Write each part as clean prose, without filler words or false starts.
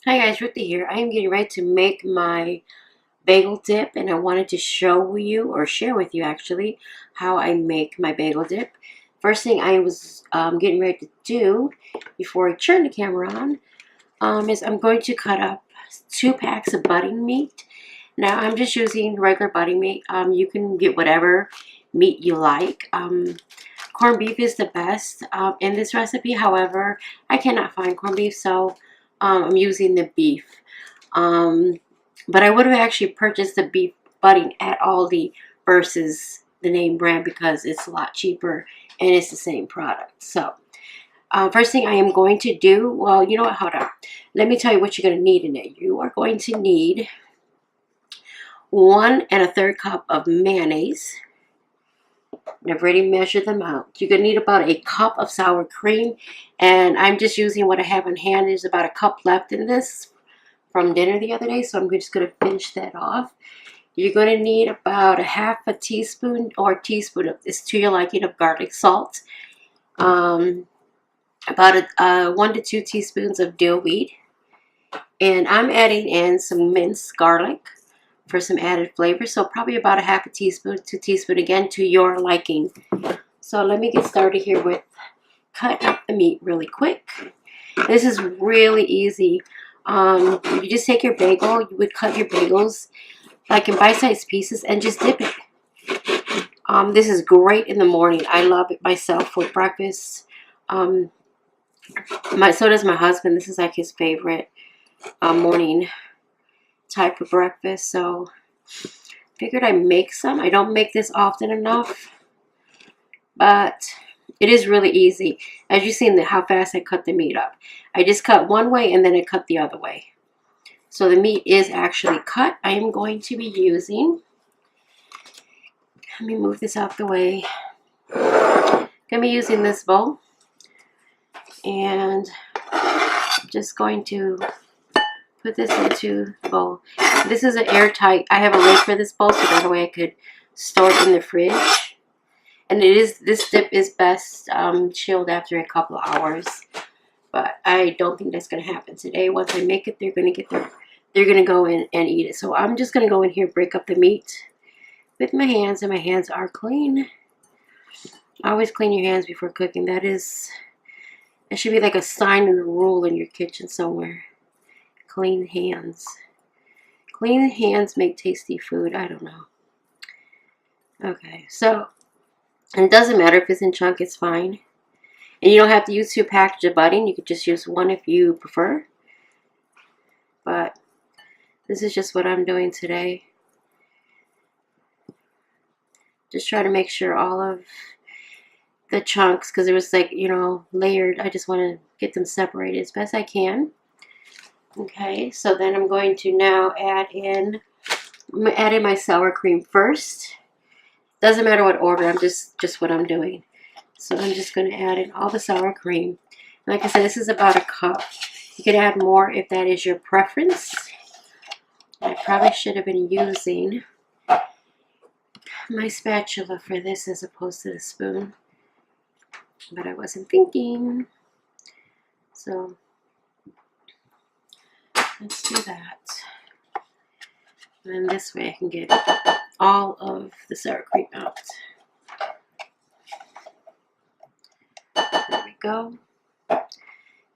Hi guys, Ruthie here. I am getting ready to make my bagel dip, and I wanted to show you or share with you actually how I make my bagel dip. First thing I was getting ready to do before I turn the camera on is I'm going to cut up 2 packs of budding meat. Now I'm just using regular budding meat. You can get whatever meat you like. Corned beef is the best in this recipe. However, I cannot find corned beef, so I'm using the beef. Um, but I would have actually purchased the beef budding at Aldi versus the name brand because it's a lot cheaper and it's the same product. So, first thing I am going to do, well, you know what, hold on. Let me tell you what you're going to need in it. You are going to need 1 1/3 cup of mayonnaise. I've already measured them out. You're going to need about a cup of sour cream, and I'm just using what I have on hand. There's about a cup left in this from dinner the other day, so I'm just going to finish that off. You're going to need about a half a teaspoon or a teaspoon of this to your liking of garlic salt. About 1 to 2 teaspoons of dill weed. And I'm adding in some minced garlic for some added flavor. So probably about a half a teaspoon, 2 teaspoons again to your liking. So let me get started here with cutting up the meat really quick. This is really easy. You just take your bagel. You would cut your bagels like in bite-sized pieces and just dip it. This is great in the morning. I love it myself for breakfast. So does my husband. This is like his favorite morning type of breakfast. So figured I'd make some. I don't make this often enough, but it is really easy. As you've seen how fast I cut the meat up. I just cut one way and then I cut the other way. So the meat is actually cut. I am going to be using, let me move this out the way. I'm going to be using this bowl. And just going to put this into the bowl. This is an airtight, I have a lid for this bowl so that way I could store it in the fridge. And this dip is best chilled after a couple of hours. But I don't think that's going to happen today. Once I make it, they're going to go in and eat it. So I'm just going to go in here, break up the meat with my hands, and my hands are clean. Always clean your hands before cooking. It should be like a sign and a rule in your kitchen somewhere. Clean hands. Clean hands make tasty food. I don't know. Okay, so, and it doesn't matter if it's in chunk, it's fine. And you don't have to use 2 packages of budding. You could just use 1 if you prefer. But this is just what I'm doing today. Just try to make sure all of the chunks, because it was like, layered. I just want to get them separated as best I can. Okay, so then I'm going to now add in my sour cream first. Doesn't matter what order, I'm just what I'm doing. So I'm just going to add in all the sour cream. Like I said, this is about a cup. You could add more if that is your preference. I probably should have been using my spatula for this as opposed to the spoon. But I wasn't thinking. So let's do that. And this way I can get all of the sour cream out. There we go.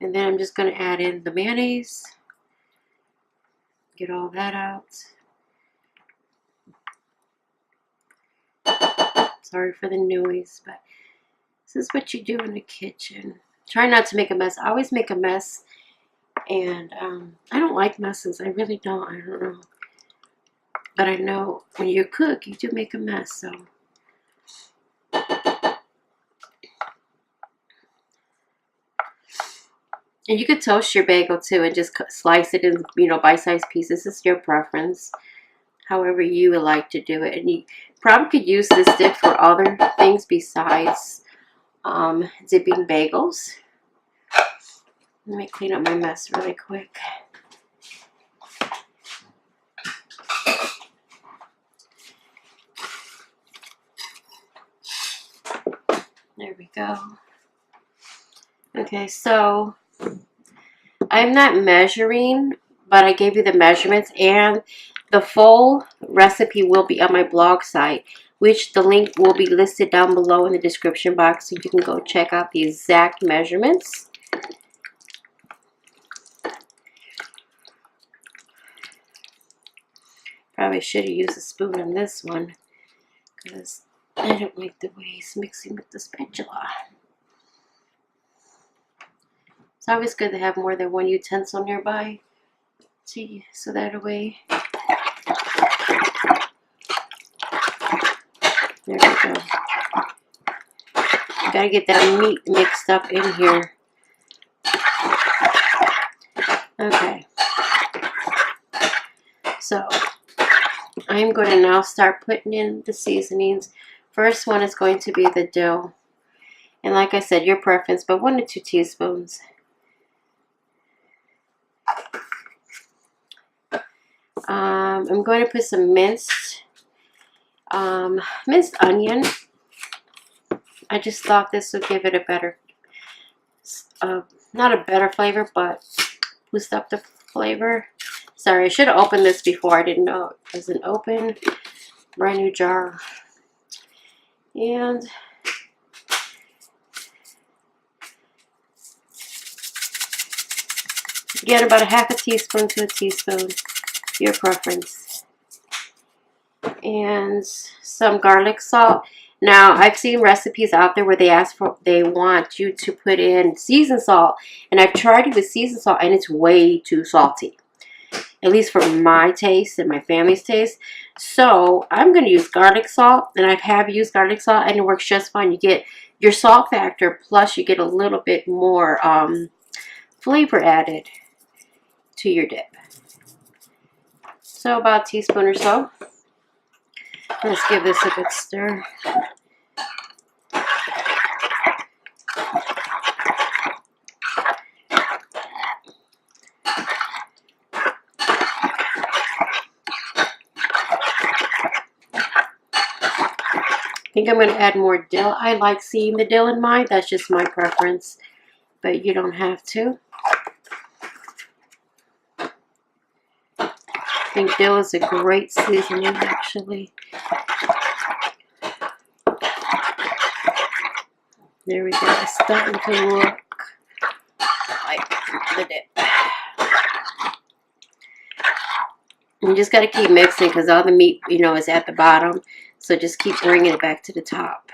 And then I'm just going to add in the mayonnaise. Get all that out. Sorry for the noise, but this is what you do in the kitchen. Try not to make a mess. I always make a mess, and I don't like messes. I really don't. I don't know. But I know when you cook, you do make a mess, so. And you could toast your bagel too and just slice it in, bite-sized pieces. It's your preference, however you would like to do it. And you probably could use this dip for other things besides dipping bagels. Let me clean up my mess really quick. There we go. Okay, so I'm not measuring, but I gave you the measurements, and the full recipe will be on my blog site, which the link will be listed down below in the description box, so you can go check out the exact measurements. Probably should have used a spoon on this one, because I don't like the way he's mixing with the spatula. It's always good to have more than one utensil nearby. See, so that way. There we go. Gotta get that meat mixed up in here. Okay. So I'm going to now start putting in the seasonings. First one is going to be the dill. And like I said, your preference, but 1 to 2 teaspoons. I'm going to put some minced onion. I just thought this would give it a better, not a better flavor, but boost up the flavor. Sorry, I should have opened this before. I didn't know it wasn't open. Brand new jar. And get about a half a teaspoon to a teaspoon, your preference. And some garlic salt. Now, I've seen recipes out there where they want you to put in seasoned salt, and I've tried it with seasoned salt, and it's way too salty, at least for my taste and my family's taste. So I'm going to use garlic salt, and I have used garlic salt, and it works just fine. You get your salt factor, plus you get a little bit more flavor added to your dip. So about a teaspoon or so. Let's give this a good stir. I think I'm going to add more dill. I like seeing the dill in mine. That's just my preference, but you don't have to. I think dill is a great seasoning, actually. There we go. It's starting to look like the dip. You just got to keep mixing because all the meat, you know, is at the bottom. So just keep bringing it back to the top.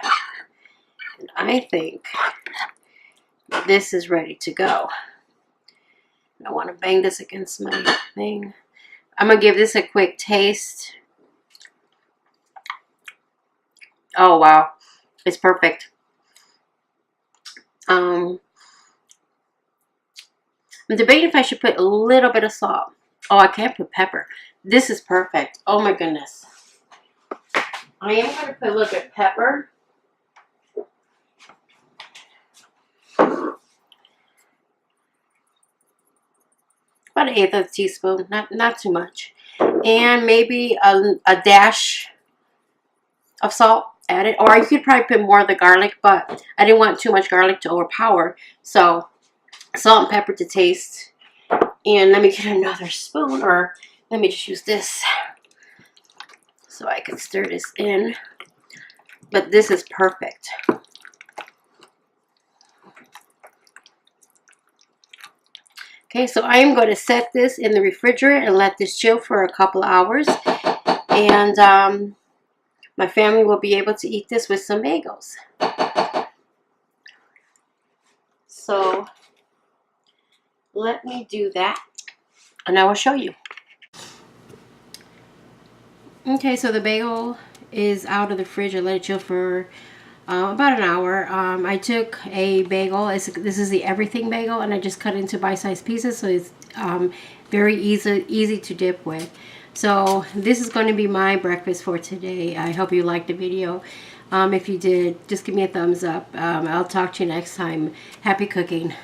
And I think this is ready to go. I want to bang this against my thing. I'm going to give this a quick taste. Oh, wow. It's perfect. I'm debating if I should put a little bit of salt. Oh, I can't put pepper. This is perfect. Oh, my goodness. I am going to put a little bit of pepper. About 1/8 of a teaspoon, not too much. And maybe a dash of salt added. Or you could probably put more of the garlic, but I didn't want too much garlic to overpower. So salt and pepper to taste. And let me get another spoon, or let me just use this so I can stir this in. But this is perfect. Okay, so I am going to set this in the refrigerator and let this chill for a couple hours. And my family will be able to eat this with some bagels. So let me do that, and I will show you. Okay, so the bagel is out of the fridge. I let it chill for about an hour. I took a bagel. This is the everything bagel, and I just cut it into bite-sized pieces, so it's very easy to dip with. So this is going to be my breakfast for today. I hope you liked the video. If you did, just give me a thumbs up. I'll talk to you next time. Happy cooking.